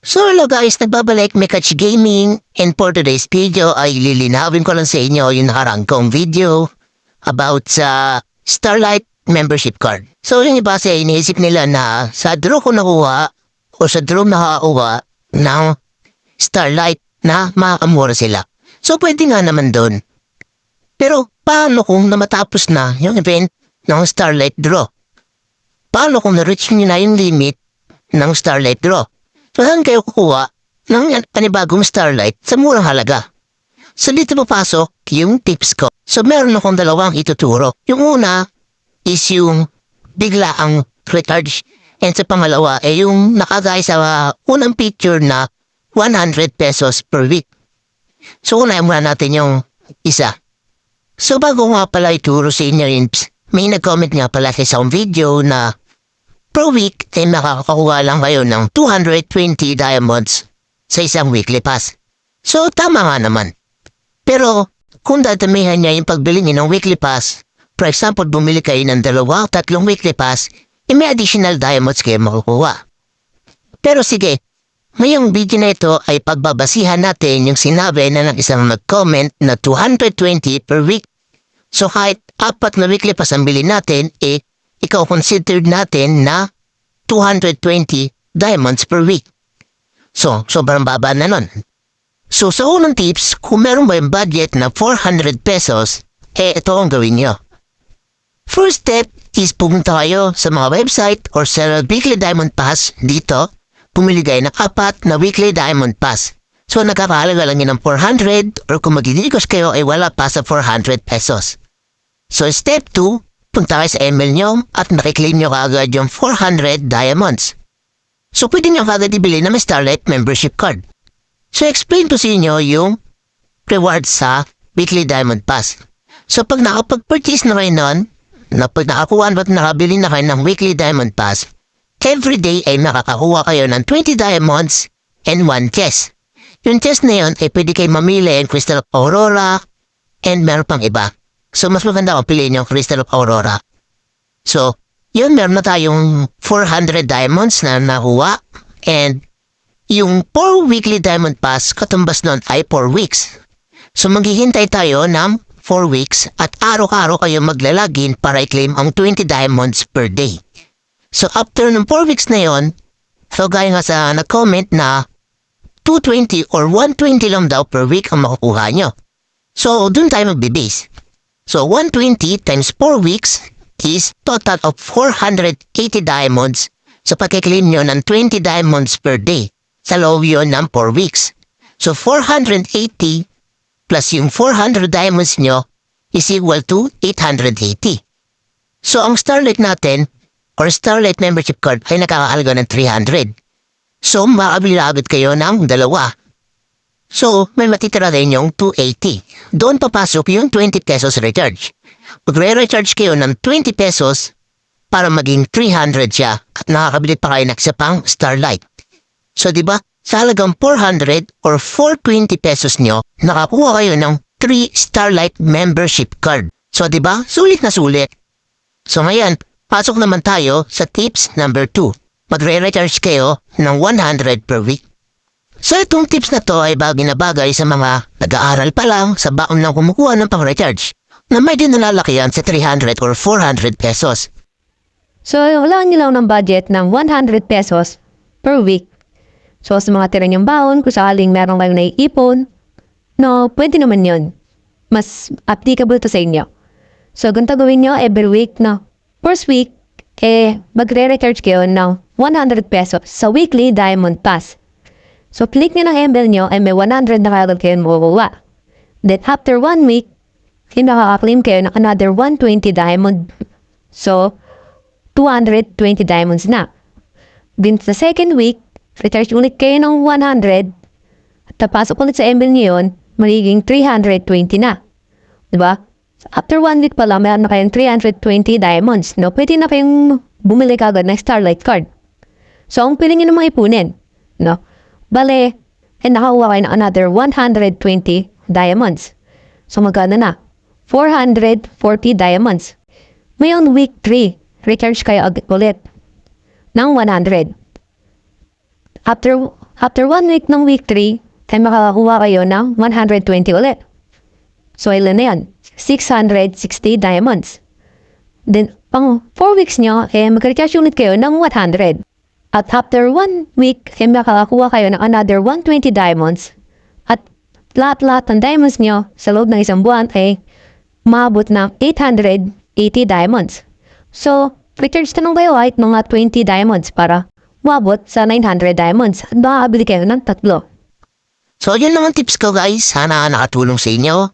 So hello guys, nagbabalik Mekachi Gaming, and for today's video ay lilinawin ko lang sa inyo yung nakarang kong video about sa Starlight membership card. So yung iba ay iniisip nila na sa draw ko nakuha o sa draw nakakuha ng Starlight na makakamura sila. So pwede nga naman doon. Pero paano kung namatapos na yung event ng Starlight draw? Paano kung na-reach nyo na yung limit ng Starlight draw? So, saan kayo kukuha ng panibagong Starlight sa murang halaga? So, dito papasok yung tips ko. So, meron akong dalawang ituturo. Yung una is yung biglaang recharge. And sa pangalawa ay yung nakagay sa unang picture na 100 pesos per week. So, unahin muna natin yung isa. So, bago nga pala ituro sa inyo yun, may nag-comment nga pala sa isang video na per week ay makakakuha lang kayo ng 220 diamonds sa isang weekly pass. So, tama nga naman. Pero, kung dadamihan niya yung pagbili niyo ng weekly pass, for example, bumili kayo ng 2-3 weekly pass, may additional diamonds kayo makukuha. Pero sige, ngayong video na ito ay pagbabasihan natin yung sinabi na ng isang nag-comment na 220 per week. So, kahit 4 na weekly pass ang bilhin natin, ikaw considered natin na 220 diamonds per week. So, sobrang baba na nun. So, sa unang tips, kung meron ba yung budget na 400 pesos, ito ang gawin nyo. First step is pumunta kayo sa mga website or sa weekly diamond pass dito, pumili kayo ng 4 na weekly diamond pass. So, nakakahalaga lang yun ng 400 or kung magdidikos kayo ay wala pa sa 400 pesos. So, step 2, punta kayo sa email nyo at nakiklaim nyo kaagad yung 400 diamonds. So, pwede nyo kaagad ibili na may Starlight membership card. So, explain ko sa inyo yung rewards sa weekly diamond pass. So, pag nakapag-purchase na kayo nun, pag nakakuha at nakabili na kayo ng weekly diamond pass, every day ay makakakuha kayo ng 20 diamonds and 1 chest. Yung chest na yun ay pwede kayo mamili ng Crystal of Aurora and meron pang iba. So, mas maganda kung piliin yung Crystal of Aurora. So, yun, meron na tayong 400 diamonds na nakuha. And, yung 4 weekly diamond pass, katumbas nun ay 4 weeks. So, maghihintay tayo ng 4 weeks at araw-araw kayo maglalagin para i-claim ang 20 diamonds per day. So, after ng 4 weeks na yun, so gaya nga sa nag-comment na 220 or 120 lang daw per week ang makukuha nyo. So, dun tayo magbibase. So, 120 times 4 weeks is total of 480 diamonds. So, pagkiklaim nyo ng 20 diamonds per day. Sa loob yun ng 4 weeks. So, 480 plus yung 400 diamonds nyo is equal to 880. So, ang Starlight natin, or Starlight membership card, ay nakakahalaga ng 300. So, makakabili agad kayo ng 2. So, may matitira rin yung 280. Doon papasok yung 20 pesos recharge. Magre-recharge kayo ng 20 pesos para maging 300 siya at nakakabili pa kayo ng isa pang Starlight. So, diba, sa halagang 400 or 420 pesos nyo, nakakuha kayo ng 3 Starlight membership card. So, diba, sulit na sulit. So, ngayon, pasok naman tayo sa tips number 2. Magre-recharge kayo ng 100 per week. So, itong tips na to ay bagay na bagay sa mga nag-aaral pa lang sa baon lang kumukuha ng pang-recharge na may din nalalakihan sa 300 or 400 pesos. So, wala nyo lang ng budget ng 100 pesos per week. So, sa mga tira nyong baon, kung sakaling meron kayong naiipon, no, pwede naman yun. Mas applicable to sa inyo. So, ganito gawin nyo every week, no? First week, magre-recharge kayo ng 100 pesos sa weekly diamond pass. So, click nyo ng email nyo ay may 100 na kagad kayo makukuha. Then, after 1 week, makaka-claim kayo ng another 120 diamond. So, 220 diamonds na. Then, sa second week, recharge ulit kayo ng 100. At tapasok ulit sa email nyo yun, magiging 320 na. Diba? So, after 1 week pa lang, meron na kayong 320 diamonds. No? Pwede na kayong bumili kagad ng Starlight card. So, ang pili nyo namang ipunin. No? Bale, nakakuha kayo ng another 120 diamonds. So, magkano na? 440 diamonds. Ngayon, week 3, recharge kayo ulit ng 100. After after 1 week ng week 3, ay makakakuha kayo ng 120 ulit. So, ilan na yan? 660 diamonds. Then, pang 4 weeks nyo, mag-recharge ulit kayo ng 100. At after 1 week, makakakuha kayo ng another 120 diamonds. At lahat-lahat ng diamonds nyo sa loob ng isang buwan ay maabot ng 880 diamonds. So, recharge na lang kayo kahit mga 20 diamonds para maabot sa 900 diamonds. At makakabili kayo ng 3. So, yun naman tips ko guys. Sana nakatulong sa inyo.